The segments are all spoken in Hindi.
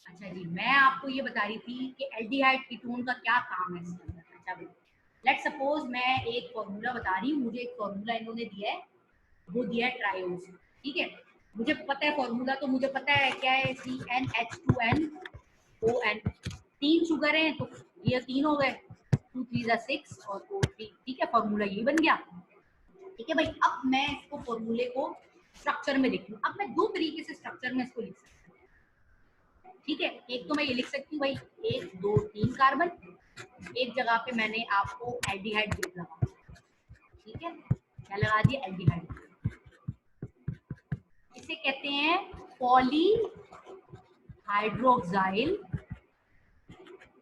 अच्छा जी, मैं आपको ये बता रही थी कि एल्डिहाइड कीटोन का क्या काम है इसके अंदर। अच्छा भाई, लेट सपोज मैं एक फॉर्मूला बता रही हूँ, मुझे एक फॉर्मूला इन्होंने दिया है, वो दिया है ट्रायोज, ठीक है। मुझे पता है फॉर्मूला, तो मुझे पता है क्या है, CnH2nOn। 3 शुगर हैं तो ये 3 हो गए, 2 3 6 और 4 3, ठीक है, फॉर्मूला ये बन गया। ठीक है भाई, अब मैं इसको फॉर्मूले को स्ट्रक्चर में लिख लूँ। अब मैं दो तरीके से स्ट्रक्चर में इसको लिख सकती हूँ, ठीक है। एक तो मैं ये लिख सकती हूँ भाई 1 2 3 कार्बन, एक जगह पे मैंने आपको एल्डिहाइड ग्रुप लगा, ठीक है, क्या लगा दिया, एल्डिहाइड। इसे कहते हैं पॉली हाइड्रोक्साइल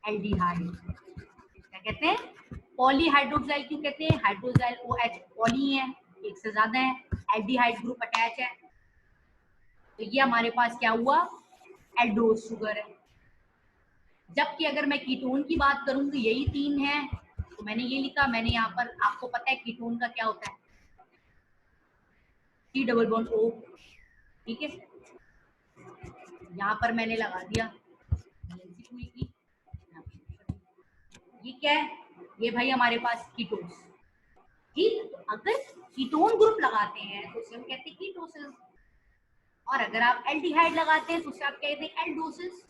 एल्डिहाइड। क्या कहते हैं, पॉली हाइड्रोक्साइल क्यों कहते हैं, हाइड्रोक्साइल OH पॉली है, एक से ज्यादा है, एल्डिहाइड ग्रुप अटैच है, तो ये हमारे पास क्या हुआ, एल्डोज शुगर है। जबकि अगर मैं कीटोन की बात करूं तो यही 3 है, तो मैंने ये लिखा, मैंने यहाँ पर, आपको पता है कीटोन का क्या होता है, C डबल बॉन्ड O, ठीक है, यहाँ पर मैंने लगा दिया पूरी की। ये क्या है, ये भाई हमारे पास कीटोन्स, ठीक। तो अगर कीटोन ग्रुप लगाते हैं तो उसे हम कहते हैं कीटोसिस, और अगर आप एल्डिहाइड लगाते हैं तो उसे आप कहते हैं एल्डोसिस।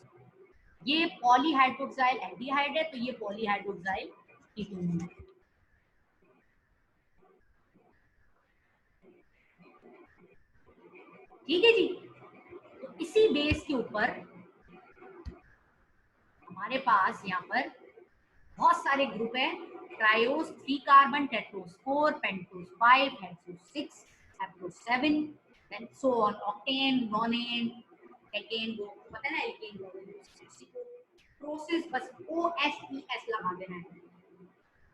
ये पॉलीहाइड्रोक्साइल एल्डिहाइड है, तो ये पॉलीहाइड्रोक्साइल कीटोन है। ठीक है जी, तो इसी बेस के ऊपर हमारे पास यहाँ पर बहुत सारे ग्रुप हैं, trioses, 3 carbon, tetroses, 4 pentoses, 5 hexoses, 6 heptoses, 7 then so on, octane, nonane, alkane, वो पता है ना, एल्केन, प्रोसेस, बस OSES लगा देना है,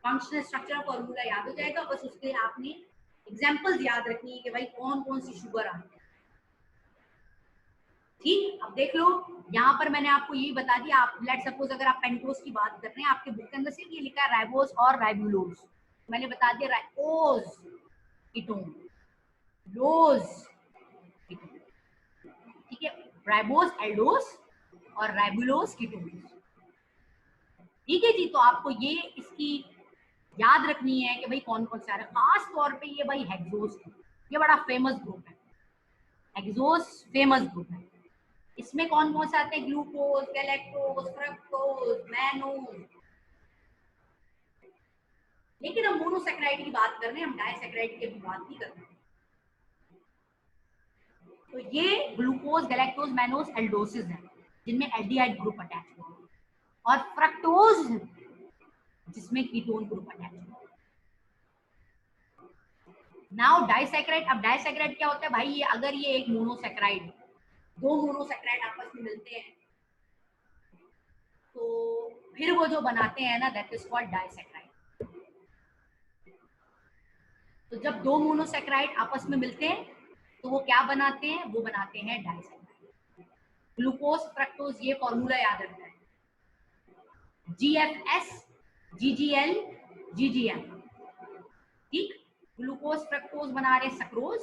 फंक्शनल स्ट्रक्चर फॉर्मूला याद हो जाएगा। बस उसके लिए आपने एग्जांपल्स याद रखनी है कि भाई कौन कौन सी शुगर आती है, ठीक। अब देख लो, यहाँ पर मैंने आपको ये बता दिया, आप लेट सपोज अगर आप पेंटोस की बात कर रहे हैं, आपके बुक के अंदर सिर्फ ये लिखा है राइबोस और राइबुलोज, मैंने बता दिया राइबोस कीटोन, लोज कीटोन, ठीक है, राइबोस एल्डोस और राइबुलोज कीटोन, ठीक है जी। तो आपको ये इसकी याद रखनी है कि भाई कौन कौन से आ रहे हैं, खास तौर पे ये भाई हेक्सोस, ये बड़ा फेमस ग्रुप है, हेक्सोस फेमस ग्रुप है। इसमें कौन कौन से आते हैं, ग्लूकोज, गैलेक्टोज, फ्रक्टोज, मैनोज, लेकिन हम मोनोसेक्राइड की बात कर रहे हैं, हम डाइसेक्राइड की भी बात नहीं कर रहे हैं। तो ये ग्लूकोज, गैलेक्टोज, मैनोज एल्डोसिस है, जिनमें एल्डिहाइड ग्रुप अटैच है, और फ्रक्टोज जिसमें कीटोन ग्रुप अटैच है। नाउ डाइसेक्राइड, अब डाइसेक्राइड क्या होता है भाई, ये अगर ये एक मोनोसेक्राइड, दो मोनोसेक्राइड आपस में मिलते हैं तो फिर वो जो बनाते हैं ना, दैट इज कॉल्ड डाइसेक्राइड। तो जब दो मोनोसेक्राइड आपस में मिलते हैं तो वो क्या बनाते हैं, वो बनाते हैं डाइसेक्राइड। ग्लूकोज, फ्रक्टोज, ये फॉर्मूला याद रखना है, GFS, GGL, GGM, ठीक। ग्लूकोज फ्रक्टोज बना रहे सक्रोज,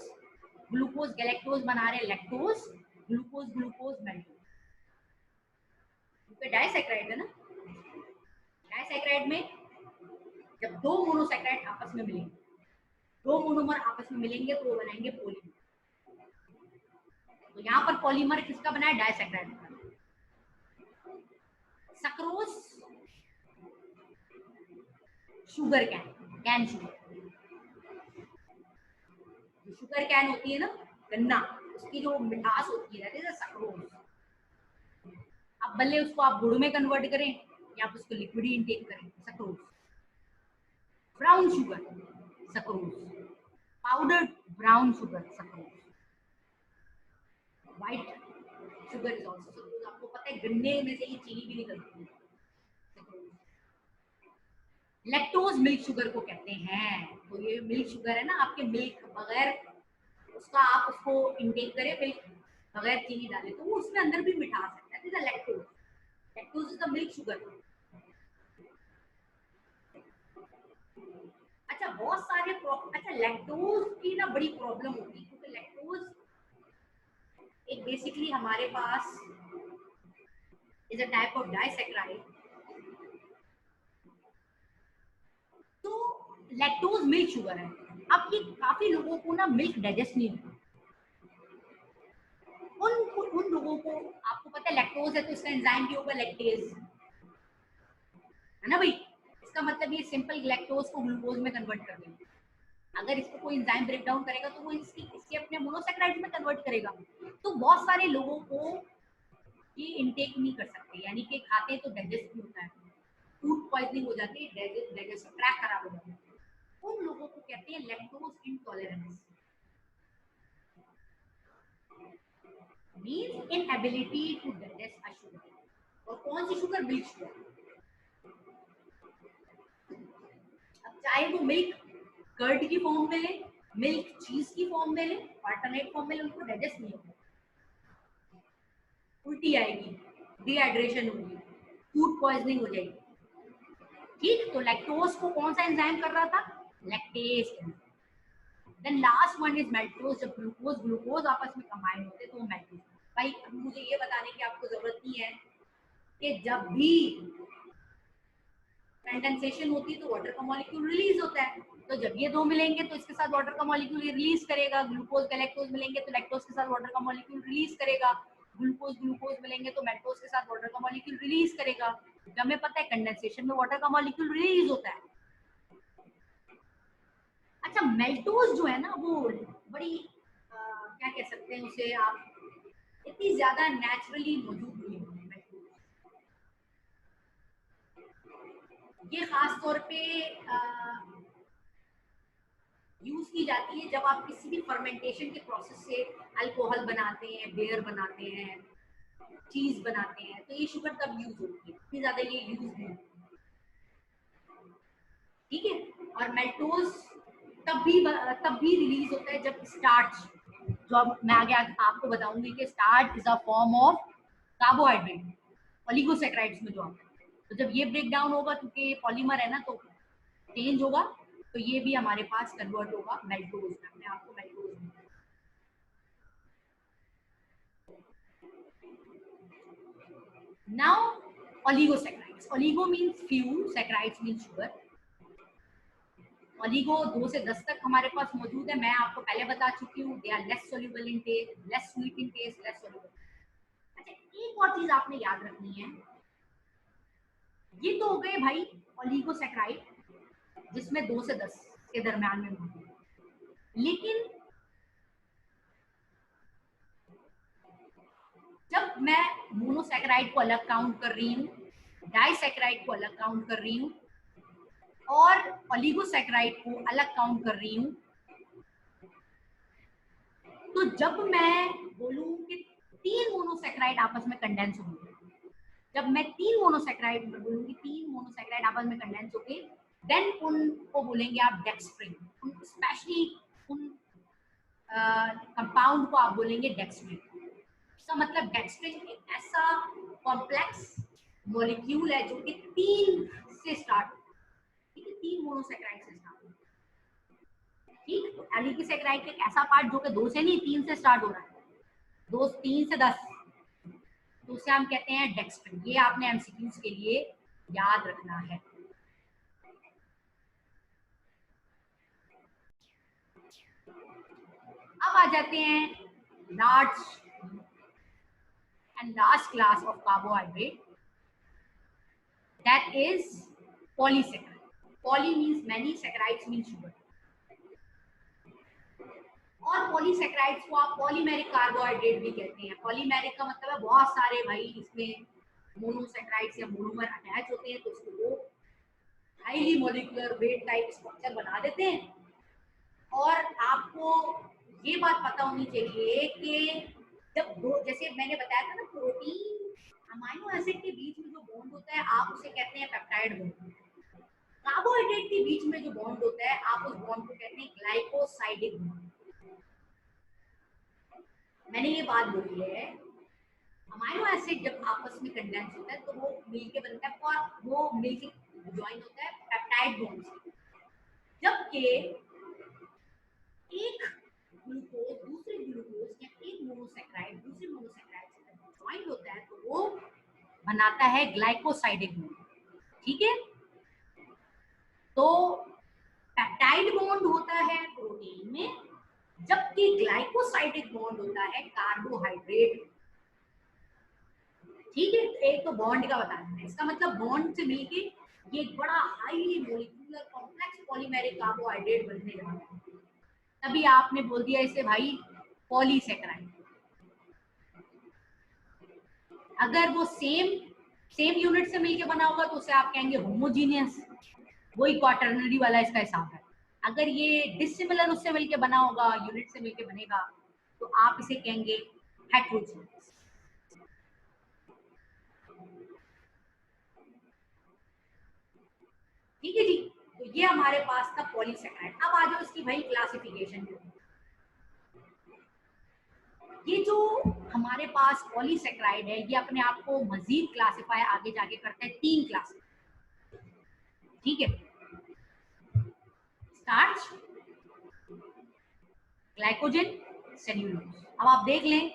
ग्लूकोज गैलेक्टोज बना रहे लैक्टोज, ग्लूकोज ग्लूकोज मेल्टोज, डाइसेक्राइड है ना। डाइसेक्राइड में जब दो मोनोसेक्राइड आपस में मिलेंगे, दो मोनोमर आपस में मिलेंगे तो वो बनाएंगे पॉलीमर। तो यहाँ पर पॉलीमर किसका बना है, डाइसेक्राइड का। Sucrose sugar cane, cane sugar, sugar cane होती है ना, गन्ना, उसकी जो मिठास होती है दैट इज सक्रोज। अब भले उसको आप गुड़ में कन्वर्ट करें या आप उसको लिक्विड इनटेक करें, sucrose. Brown sugar sucrose, powdered brown sugar sucrose, white sugar is also sucrose. आपको पता है गन्ने में से ये चीनी भी निकलती है, लैक्टोज मिल्क शुगर को कहते हैं। तो ये मिल्क शुगर है ना, आपके मिल्क बगैर उसका आप उसको इनटेक करें, मिल्क बगैर चीनी डाले तो वो उसमें अंदर भी मिठास है, that is a lactose. Lactose is the milk sugar. अच्छा, बहुत सारे अच्छा, लैक्टोज की ना बड़ी प्रॉब्लम होती है, क्योंकि लैक्टोज एक बेसिकली हमारे पास is a type of disaccharide. तो लैक्टोज मिल्क शुगर है। अब ये काफी लोगों को ना मिल्क डाइजेस्ट नहीं होता। उन उन लोगों को, आपको पता है लैक्टोज है तो इसका एंजाइम भी होगा लैक्टेज, है ना भाई। इसका मतलब ये सिंपल लैक्टोज को ग्लूकोज में कन्वर्ट कर देंगे। अगर इसको कोई एंजाइम ब्रेक डाउन करेगा तो वो इसके अपने मोनोसैकेराइड्स में कन्वर्ट करेगा। तो बहुत सारे लोगों को ये इनटेक नहीं कर सकते, यानी कि खाते हैं तो डाइजेस्ट नहीं होता है, फूड पॉइजनिंग हो जाती है, डाइजेस्ट ट्रैक खराब हो जाता है। उन लोगों को कहते हैं lactose intolerance, means inability to digest a sugar. और कौन सी शुगर? Milk sugar. अब चाहे वो मिल्क कर्ड की फॉर्म में ले, मिल्क चीज की फॉर्म में ले, अल्टरनेट फॉर्म में ले, उनको डाइजेस्ट नहीं होगा, उल्टी आएगी, डिहाइड्रेशन होगी, फूड पॉइजनिंग हो जाएगी। ठीक, तो लैक्टोज को कौन सा एंजाइम कर रहा था? Lactase. Then last one is maltose. जब ग्लूकोज ग्लूकोज आपस में कंबाइन होते हैं तो वो मेल्टोज। भाई अभी मुझे ये बताने की आपको जरूरत नहीं है कि जब भी कंडेंसेशन होती है तो वाटर का मॉलिक्यूल रिलीज होता है। तो जब ये दो मिलेंगे तो इसके साथ वाटर का मॉलिक्यूल रिलीज करेगा। ग्लूकोज का लैक्टोज मिलेंगे तो लैक्टोज के साथ वाटर का मॉलिक्यूल रिलीज करेगा। ग्लूकोज ग्लूकोज मिलेंगे तो मेल्टोज के साथ वाटर का मॉलिक्यूल रिलीज करेगा। हमें पता है कंडेंसेशन में वाटर का मॉलिक्यूल रिलीज होता है। अच्छा, मेल्टोज जो है ना वो बड़ी क्या कह सकते हैं उसे आप, इतनी ज्यादा नेचुरली मौजूद नहीं है मेल्टोज। ये खास तौर पे यूज की जाती है जब आप किसी भी फर्मेंटेशन के प्रोसेस से अल्कोहल बनाते हैं, बियर बनाते हैं, चीज बनाते हैं, तो ये शुगर तब यूज होती है, इतनी ज्यादा ये यूज नहीं होती। ठीक है, और मेल्टोज तब भी रिलीज होता है जब स्टार्च, जो अब मैं आगे आपको बताऊंगी कि starch is a form of carbohydrate oligosaccharides में जो आता है। तो जब ये ब्रेक डाउन होगा, क्योंकि पॉलीमर है ना तो चेंज होगा, तो ये भी हमारे पास कन्वर्ट होगा मेल्टोज में। मैं आपको मेल्टोज में now oligosaccharides. Oligo means few, saccharides means sugar. Oligo 2 से 10 तक हमारे पास मौजूद है। मैं आपको पहले बता चुकी हूँ, they are less soluble in taste, less sweet in taste, less soluble. अच्छा, एक और चीज आपने याद रखनी है, ये तो हो गए भाई ओलिगोसैकेराइड जिसमें 2 से 10 के दरम्यान में मौजूद है। लेकिन जब मैं मोनोसैकेराइड को अलग काउंट कर रही हूँ, डाइसैकेराइड को अलग काउंट कर रही हूँ और ओलिगोसैकेराइड को अलग काउंट कर रही हूँ, तो जब मैं बोलूं कि 3 मोनोसैकेराइड आपस में कंडेंस होंगे, जब मैं 3 मोनोसैकेराइड बोलूंगी, 3 मोनोसैकेराइड आपस में कंडेंस होंगे, देन उनको बोलेंगे आप डेक्स्ट्रिन। स्पेशली उन कंपाउंड को आप बोलेंगे डेक्स्ट्रिन। इसका मतलब डेक्स्ट्रिन एक ऐसा कॉम्प्लेक्स मॉलिक्यूल है जो कि 3 से स्टार्ट, ठीक है, 3 मोनोसैकेराइड से स्टार्ट। ठीक, तो एलिगोसैकेराइड एक ऐसा पार्ट जो कि 2 से नहीं 3 से स्टार्ट हो रहा है, 2 3 से 10, तो उसे हम कहते हैं डेक्स्ट्रिन। ये आपने एमसीक्यूज के लिए याद रखना है। अब आ जाते हैं large and last class of carbohydrate, that is polysaccharide. Poly means many, saccharides means sugar. और पॉलीसैकेराइड्स को आप पॉलीमेरिक कार्बोहाइड्रेट भी कहते हैं। पॉलीमेरिक का मतलब है बहुत सारे भाई इसमें मोनोसैकेराइड्स या मोनोमर अटैच होते हैं, तो उसको वो highly molecular weight type structure बना देते हैं। और आपको ये बात पता होनी चाहिए कि जब दो, जैसे मैंने बताया था ना, प्रोटीन अमाइनो एसिड के बीच में जो बॉन्ड होता है आप उसे कहते हैं पेप्टाइड बॉन्ड। कार्बोहाइड्रेट के बीच में जो बॉन्ड होता है आप उस बॉन्ड को कहते हैं ग्लाइकोसाइडिक बॉन्ड। मैंने ये बात बोली है, अमाइनो एसिड जब आपस में कंडेंस होता है तो वो मिलके बनता है, और वो मिलके ज्वाइन होता है पेप्टाइड बॉन्ड से। जबकि एक ग्लूकोज दूसरे ग्लूकोज या एक मोनोसैकेराइड दूसरे मोनोसैकेराइड से ज्वाइन होता है तो वो बनाता है ग्लाइकोसाइडिक बॉन्ड। ठीक है, तो पेप्टाइड बॉन्ड होता है प्रोटीन में, जबकि ग्लाइकोसाइडिक बॉन्ड होता है कार्बोहाइड्रेट। ठीक है, एक तो बॉन्ड का बताना है, इसका मतलब बॉन्ड से मिलके ये एक बड़ा highly molecular complex polymeric carbohydrate बनने जा रहा है, तभी आपने बोल दिया इसे भाई पॉलीसेकेराइड। अगर वो सेम यूनिट से मिलके बना होगा तो उसे आप कहेंगे होमोजीनियस, वही क्वाटरनरी वाला इसका हिसाब है। अगर ये डिसिमिलर उससे मिलके बना होगा, यूनिट से मिलके बनेगा, तो आप इसे कहेंगे हेट्रोजीनियस। ठीक है जी, तो ये हमारे पास था पॉलीसेकेराइड। अब आ जाओ इसकी भाई क्लासिफिकेशन। ये जो हमारे पास पॉलीसेकेराइड है, ये अपने आप को मजीद क्लासिफाई आगे जाके करता है 3 क्लास। ठीक है, स्टार्च, ग्लाइकोजन, सेल्यूलोज। अब आप देख लें,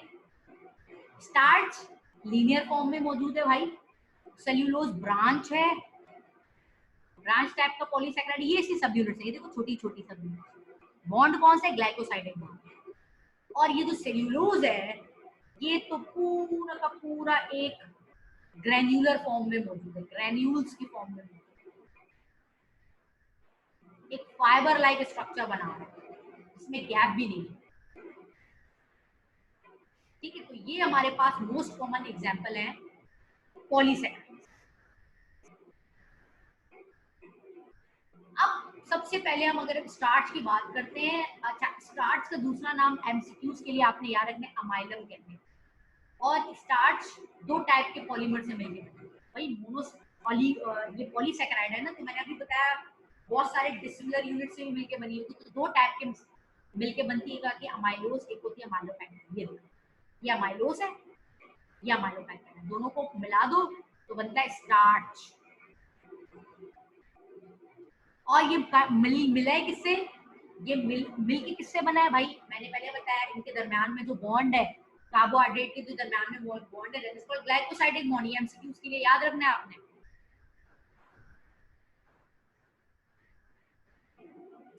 स्टार्च लीनियर फॉर्म में मौजूद है भाई, सेल्यूलोज ब्रांच है, ब्रांच टाइप का पॉलीसेकेराइड। ये इसकी सब यूनिट्स है, ये देखो छोटी छोटी सब यूनिट्स। बॉन्ड कौन सा है? Glycosidic bond. और ये जो सेल्यूलोज है, ये तो पूरा का पूरा एक ग्रैन्युलर फॉर्म में मौजूद है, ग्रैन्यूल्स की फॉर्म में मौजूद है, एक फाइबर लाइक स्ट्रक्चर बना रहा है, इसमें गैप भी नहीं है। ठीक है, तो ये हमारे पास मोस्ट कॉमन एग्जांपल है पॉलीसेकेराइड। अब सबसे पहले हम अगर स्टार्च की बात करते हैं, अच्छा स्टार्च का दूसरा नाम एमसीक्यूज के लिए आपने याद रखना है, अमाइलम कहते हैं। और स्टार्च 2 टाइप के पॉलीमर से मिलके बनते हैं भाई, ये पॉलीसेकेराइड है ना, तो मैंने अभी बताया बहुत सारे डिसिमिलर यूनिट से भी मिलके बनी होगी, तो 2 टाइप के मिलके बनती है कि अमाइलोज, एक होती है अमाइलोपेक्टिन। ये अमाइलोज है, ये अमाइलोपेक्टिन है, दोनों को मिला दो तो बनता है स्टार्च। और ये मिला है किससे? ये मिल के किससे बना है भाई? मैंने पहले बताया, इनके दरमियान में जो बॉन्ड है, कार्बोहाइड्रेट के जो दरमियान में बॉन्ड है, इसको ग्लाइकोसाइडिक बॉन्ड, ये एमसीक्यूज के लिए याद रखना है आपने।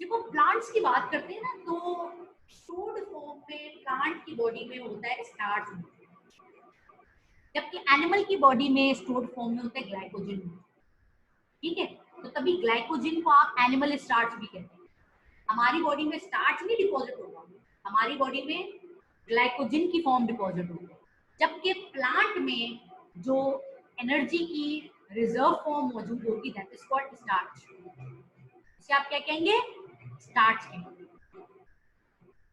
जब वो प्लांट्स की बात करते हैं ना, तो स्टोर्ड फॉर्म में प्लांट की बॉडी में होता है स्टार्च, जबकि एनिमल की बॉडी में स्टोर्ड फॉर्म में होता है ग्लाइकोजन। ठीक है, तो तभी ग्लाइकोजन को आप एनिमल स्टार्च भी कहते हैं। हमारी बॉडी में स्टार्च नहीं डिपॉजिट होगा, हमारी बॉडी में ग्लाइकोजन की फॉर्म डिपॉजिट होगी, जबकि प्लांट में जो एनर्जी की रिजर्व फॉर्म मौजूद होगी, दैट इज कॉल्ड स्टार्च। इसे आप क्या कहेंगे? स्टार्च कहेंगे।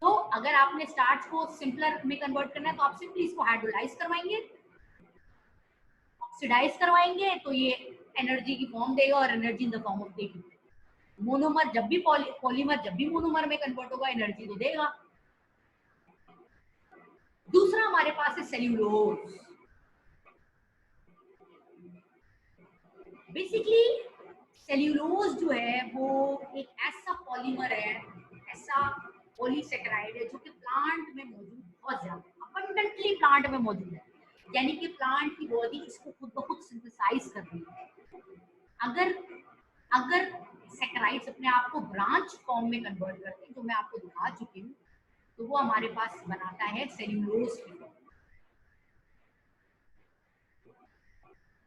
तो अगर आपने स्टार्च को सिंपलर में कन्वर्ट करना है, तो आप सिंपली इसको हाइड्रोलाइज करवाएंगे, ऑक्सीडाइज करवाएंगे, तो ये एनर्जी की फॉर्म देगा, और energy in the form of देगी। मोनोमर जब भी पॉलीमर जब भी मोनोमर में कन्वर्ट होगा, एनर्जी तो देगा। दूसरा हमारे पास है सेल्यूलोज। बेसिकली सेल्यूलोज जो है वो एक ऐसा पॉलीमर है, ऐसा पॉलीसेकेराइड है, जो कि प्लांट में मौजूद बहुत ज्यादा अबंडेंटली प्लांट में मौजूद है, यानी कि प्लांट की बॉडी इसको खुद ब खुद सिंथेसाइज कर रही है। अगर अगर सेकेराइड्स अपने आप को ब्रांच फॉर्म में कन्वर्ट करते हैं, जो मैं आपको दिखा चुकी हूँ, तो वो हमारे पास बनाता है सेल्यूलोज की फॉर्म।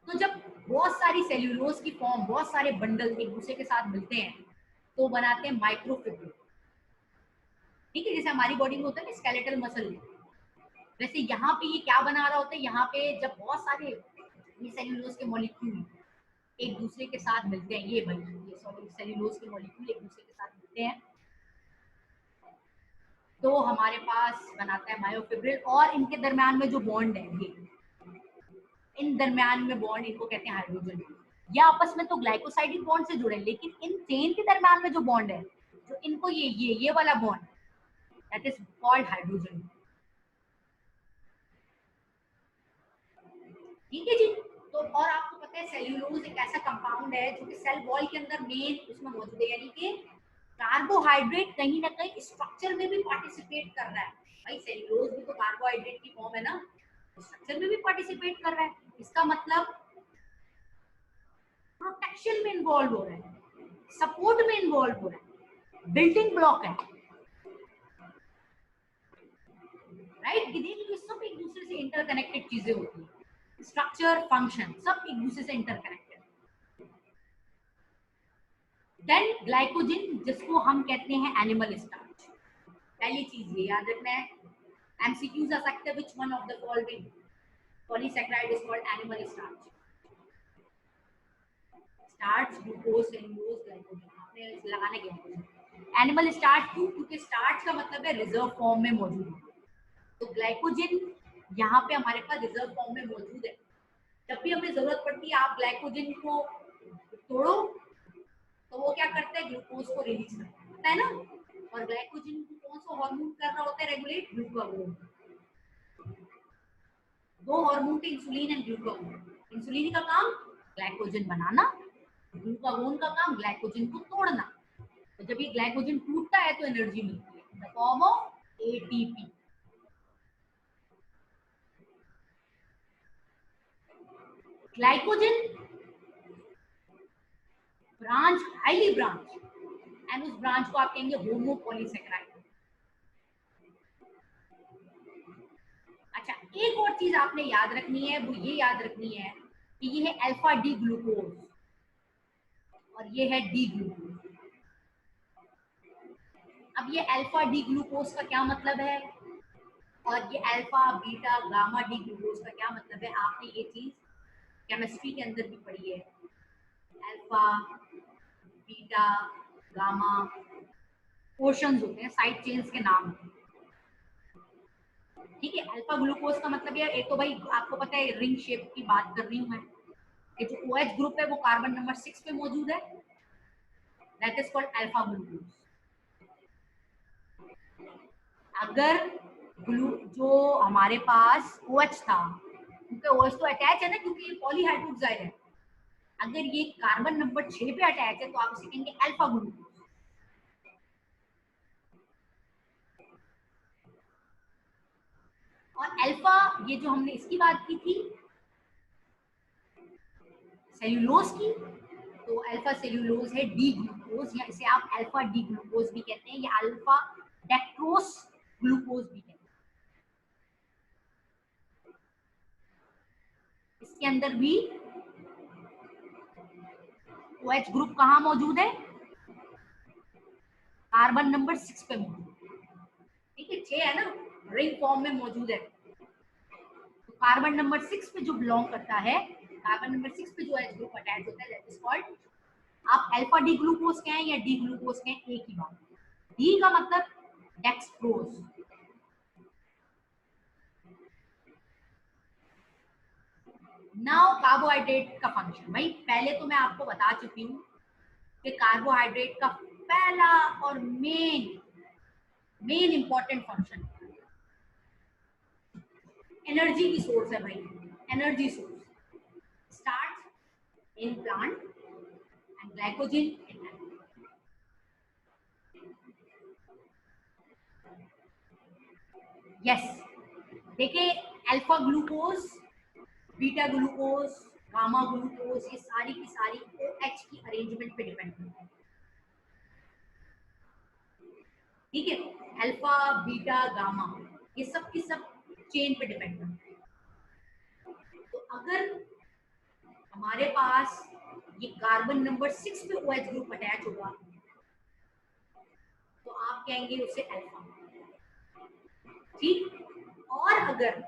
तो जब बहुत सारी सेल्यूलोज की फॉर्म, बहुत सारे बंडल एक दूसरे के साथ मिलते हैं, तो बनाते हैं माइक्रोफिब्रिल। ठीक है, जैसे हमारी बॉडी में होता है ना स्केलेटल मसल, वैसे यहाँ पे ये क्या बना रहा होता है, यहाँ पे जब बहुत सारे ये सेल्यूलोज के मॉलिक्यूल एक दूसरे के साथ मिलते हैं, ये सॉरी सेल्यूलोज के मॉलिक्यूल एक दूसरे के साथ मिलते हैं, तो हमारे पास बनाता है मायोफिब्रिल। और इनके दरमियान में जो बॉन्ड है, ये इन दरमियान में बॉन्ड, इनको कहते हैं हाइड्रोजन। ये आपस में तो ग्लाइकोसाइडिक बॉन्ड से जुड़े, लेकिन इन चेन के दरमियान में जो बॉन्ड है, जो इनको ये वाला bond, that is called hydrogen. ठीक है जी, तो और आपको पता है सेल्यूलोज एक ऐसा कंपाउंड है जो कि सेल वॉल के अंदर मेन उसमें मौजूद है, यानी कि कार्बोहाइड्रेट कहीं ना कहीं स्ट्रक्चर में भी पार्टिसिपेट कर रहा है। भाई सेल्यूलोज भी तो कार्बोहाइड्रेट की फॉर्म है ना, स्ट्रक्चर में भी पार्टिसिपेट कर रहा है, इसका मतलब प्रोटेक्शन में इन्वॉल्व हो रहा है, सपोर्ट में इन्वॉल्व हो रहा है, बिल्डिंग ब्लॉक है, राइट। देखिए सब एक दूसरे से इंटरकनेक्टेड चीजें होती है, स्ट्रक्चर फंक्शन सब एक दूसरे से इंटरकनेक्टेड। देन ग्लाइकोजन, जिसको हम कहते हैं एनिमल स्टार्च। पहली चीज ये याद रखना है, एमसीक्यूज आ सकते हैं, which one of the following polysaccharide is called animal starch. Starch, glucose, cellulose, glycogen, आपने लगाने गया एनिमल स्टार्च क्यों? क्योंकि स्टार्च का मतलब है रिजर्व फॉर्म में मौजूद है, तो ग्लाइकोजन यहाँ पे हमारे पास रिजर्व फॉर्म में मौजूद है। जब भी हमें जरूरत पड़ती है, आप ग्लाइकोजन को तोड़ो तो वो क्या करता है, ग्लूकोज को रिलीज करता है ना। और ग्लाइकोजन को कौन सा हार्मोन कर रहा होता है रेगुलेट? ग्लूकागोन। दो हार्मोन थे, इंसुलिन एंड ग्लूकागोन। इंसुलिन का काम ग्लाइकोजन बनाना, ग्लूकागोन का काम ग्लाइकोजन को तोड़ना। तो जब ये ग्लाइकोजन टूटता है तो एनर्जी मिलती है in the form of ATP. Glycogen branch, highly branch, and उस ब्रांच को आप कहेंगे होमोपॉलीसैकेराइड। अच्छा, एक और चीज आपने याद रखनी है, वो ये याद रखनी है कि ये है अल्फा डी ग्लूकोज और ये है डी ग्लूकोज। अब ये अल्फा डी ग्लूकोज का क्या मतलब है और ये alpha beta gamma D glucose का क्या मतलब है, आपने ये चीज केमिस्ट्री के अंदर भी पढ़ी है। अल्फा बीटा गामा पोर्शंस होते हैं, साइड चेन्स के नाम होते हैं, ठीक है। अल्फा ग्लूकोज का मतलब ये एक तो भाई आपको पता है रिंग शेप की बात कर रही हूँ मैं, ये जो OH ग्रुप है वो कार्बन नंबर 6 पे मौजूद है, that is called alpha glucose. अगर जो हमारे पास OH था, क्योंकि OH तो अटैच है ना, क्योंकि ये पॉलीहाइड्रोक्साइड है, अगर ये कार्बन नंबर 6 पे अटैच है तो आप इसे कहेंगे अल्फा ग्लूकोज। और अल्फा, ये जो हमने इसकी बात की थी सेल्यूलोज की, तो अल्फा सेल्यूलोज है डी ग्लूकोज, या इसे आप अल्फा डी ग्लूकोज भी कहते हैं या अल्फा डेक्ट्रोस ग्लूकोज भी कहते हैं। इसके अंदर भी OH ग्रुप कहाँ मौजूद है? कार्बन नंबर 6 पे मौजूद है, ठीक है, 6 है ना, रिंग फॉर्म में मौजूद है। तो कार्बन नंबर 6 पे जो बिलोंग करता है, कार्बन नंबर 6 पे जो OH ग्रुप अटैच होता है, दैट इज कॉल्ड, आप अल्फा डी ग्लूकोज कहें या डी ग्लूकोज कहें, एक ही बात। डी का मतलब डेक्सट्रोज। नाउ कार्बोहाइड्रेट का फंक्शन, भाई पहले तो मैं आपको बता चुकी हूँ कि कार्बोहाइड्रेट का पहला और मेन इंपॉर्टेंट फंक्शन एनर्जी की सोर्स है भाई, energy source. Starch in plant and glycogen in animal. Yes, देखिए alpha glucose, beta glucose, gamma glucose, ये सारी की सारी OH की अरेंजमेंट पे डिपेंड करती है, ठीक है। अल्फा बीटा गामा ये सब की सब चेन पे डिपेंड करते हैं। तो अगर हमारे पास ये कार्बन नंबर 6 पे OH ग्रुप अटैच होगा तो आप कहेंगे उसे अल्फा, ठीक। और अगर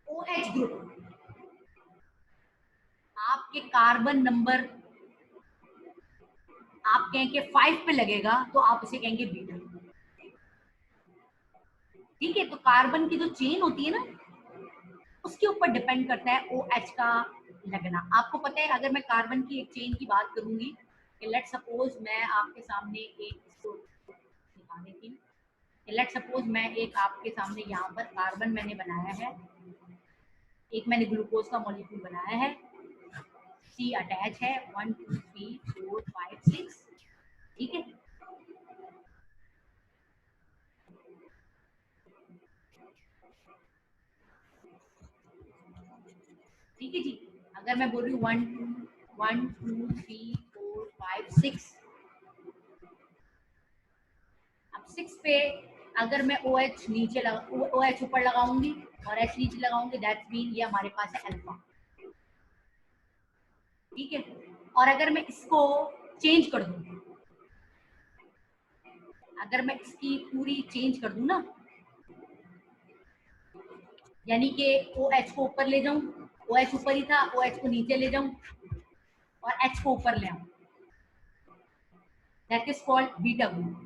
OH ग्रुप आपके कार्बन नंबर आप कहेंगे 5 पे लगेगा तो आप इसे कहेंगे बीटा, ठीक है। तो कार्बन की जो चेन होती है ना, उसके ऊपर डिपेंड करता है OH का लगना। आपको पता है, अगर मैं कार्बन की एक चेन की बात करूंगी, लेट सपोज मैं आपके सामने एक इसको दिखाने की, लेट सपोज मैं एक आपके सामने यहाँ पर कार्बन मैंने बनाया है, एक मैंने ग्लूकोज का मॉलिक्यूल बनाया है, C अटैच है, 1 2 3 4 5 6, ठीक है। ठीक है जी। अगर मैं बोल रही हूँ 1 2 3 4 5 6, अब 6 पे अगर मैं OH नीचे OH ऊपर लगाऊंगी और H नीचे लगाऊंगी, दैट्स मीन ये हमारे पास है अल्फा। ठीक है, और अगर मैं इसको चेंज कर दूं, अगर मैं इसकी पूरी चेंज कर दूं ना, यानी कि OH को ऊपर ले जाऊं, OH ऊपर ही था, OH को नीचे ले जाऊं और H को ऊपर ले आऊं, that is called beta glucose.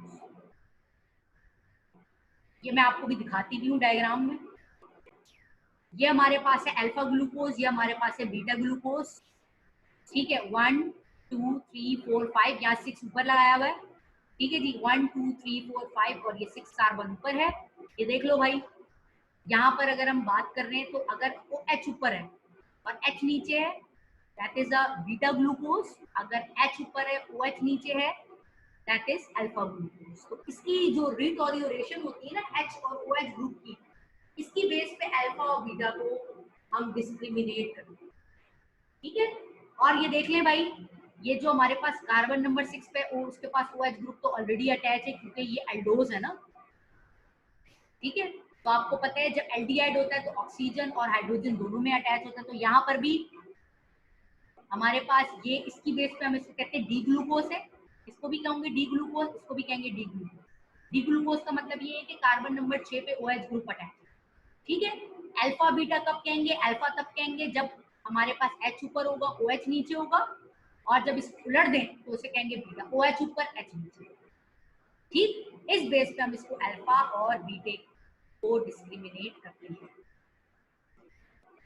ये मैं आपको भी दिखाती भी हूँ डायग्राम में। ये हमारे पास है अल्फा ग्लूकोज, ये हमारे पास है बीटा ग्लूकोज। ठीक है, 1 2 3 4 5, यहाँ 6 ऊपर लगाया हुआ है। ठीक है जी, 1 2 3 4 5 और ये 6 कार्बन ऊपर है। ये देख लो भाई, यहाँ पर अगर हम बात कर रहे हैं तो अगर OH ऊपर है और H नीचे है, that is a beta glucose. अगर H ऊपर है, OH नीचे है, दैट इज अल्फा ग्लूकोज। तो इसकी जो रिटोरियोरेशन होती है ना H और OH ग्रुप की, इसकी बेस पे अल्फा और बीटा को हम डिस्क्रिमिनेट करते हैं। ठीक है, और ये देख लें भाई, ये जो हमारे पास कार्बन नंबर 6 पे उसके पास OH ग्रुप तो ऑलरेडी अटैच है, क्योंकि ये एल्डोज है ना। ठीक है, तो आपको पता है जब एल्डिहाइड होता है तो ऑक्सीजन और हाइड्रोजन दोनों में अटैच होता है, तो यहाँ पर भी हमारे पास ये इसकी बेस पे हम इसको कहते हैं डी ग्लूकोज है। इसको भी कहेंगे डी ग्लूकोज, इसको भी कहेंगे डी ग्लूकोज। डी ग्लूकोज का मतलब ये है कि कार्बन नंबर 6 पे OH ग्रुप अटैच। ठीक है, अल्फा बीटा कब कहेंगे? अल्फा तब कहेंगे जब हमारे पास H ऊपर होगा, OH नीचे होगा, और जब इसको उलट दें तो उसे कहेंगे बीटा, OH ऊपर H नीचे। ठीक, इस बेस पे हम इसको अल्फा और बीटे को डिस्क्रिमिनेट करते हैं।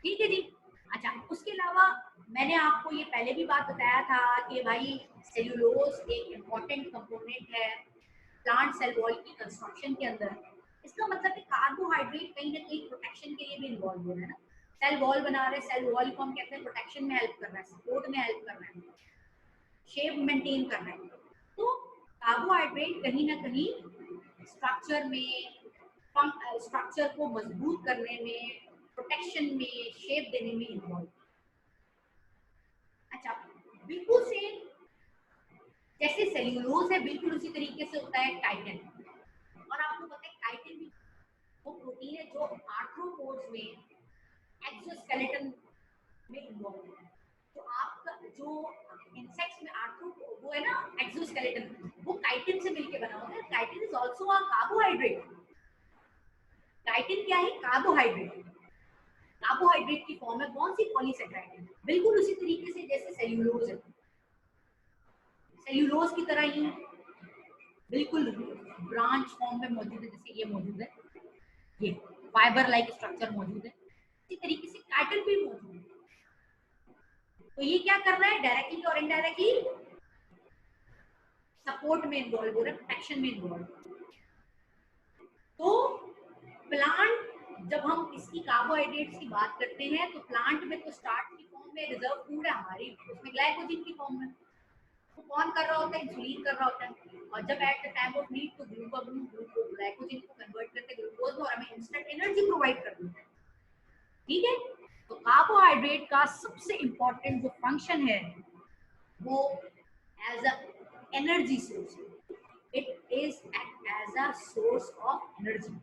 ठीक है जी। अच्छा, उसके अलावा मैंने आपको ये पहले भी बात बताया था कि भाई सेल्यूलोज एक इम्पॉर्टेंट कंपोनेंट है प्लांट सेल वॉल की कंस्ट्रक्शन के अंदर। इसका मतलब है कार्बोहाइड्रेट कहीं ना कहीं प्रोटेक्शन के लिए भी इन्वॉल्व हो रहा है ना। सेल वॉल बना रहे, सेल वॉल को हम कहते हैं प्रोटेक्शन में हेल्प कर रहा है, सपोर्ट में हेल्प कर रहा है, शेप मेंटेन कर रहा है। तो कार्बोहाइड्रेट कहीं ना कहीं स्ट्रक्चर में, स्ट्रक्चर को मजबूत करने में, प्रोटेक्शन में, शेप देने में इन्वॉल्व। अच्छा, बिल्कुल से जैसे सेल्यूलोज है, बिल्कुल उसी तरीके से होता है टाइटन। और आपको पता है टाइटन भी वो प्रोटीन है जो आर्थ्रोपोड्स में एक्सोस्केलेटन में इन्वॉल्व है। तो आपका जो इंसेक्ट्स में आर्थ्रो वो है ना एक्सोस्केलेटन, वो काइटिन से मिलके बना होता है। Chitin is also a carbohydrate. Chitin क्या है? कार्बोहाइड्रेट। कार्बोहाइड्रेट की फॉर्म है कौन सी? पॉलीसेकेराइड। बिल्कुल उसी तरीके से जैसे सेल्यूलोज है, सेल्यूलोज की तरह ही बिल्कुल ब्रांच फॉर्म में मौजूद है, जैसे ये मौजूद है, ये फाइबर लाइक स्ट्रक्चर मौजूद है, इसी तरीके से काइटिन भी मौजूद है। तो ये क्या कर रहा है? डायरेक्टली और इनडायरेक्टली सपोर्ट में इन्वॉल्व हो रहा है, प्रोटेक्शन में इन्वॉल्व। तो प्लांट, जब हम इसकी कार्बोहाइड्रेट्स की बात करते हैं तो प्लांट में तो स्टार्ट की फॉर्म में रिजर्व फूड है हमारी, उसमें ग्लाइकोजन की फॉर्म में। तो कौन कर रहा होता है? इंसुलिन कर रहा होता है। और जब at the time of need तो ग्लाइकोजन को कन्वर्ट करके ग्लूकोज में और हमें इंस्टेंट एनर्जी प्रोवाइड कर देता है। ठीक है, तो कार्बोहाइड्रेट का सबसे इंपॉर्टेंट जो फंक्शन है वो as a energy source, it is act as a source of energy.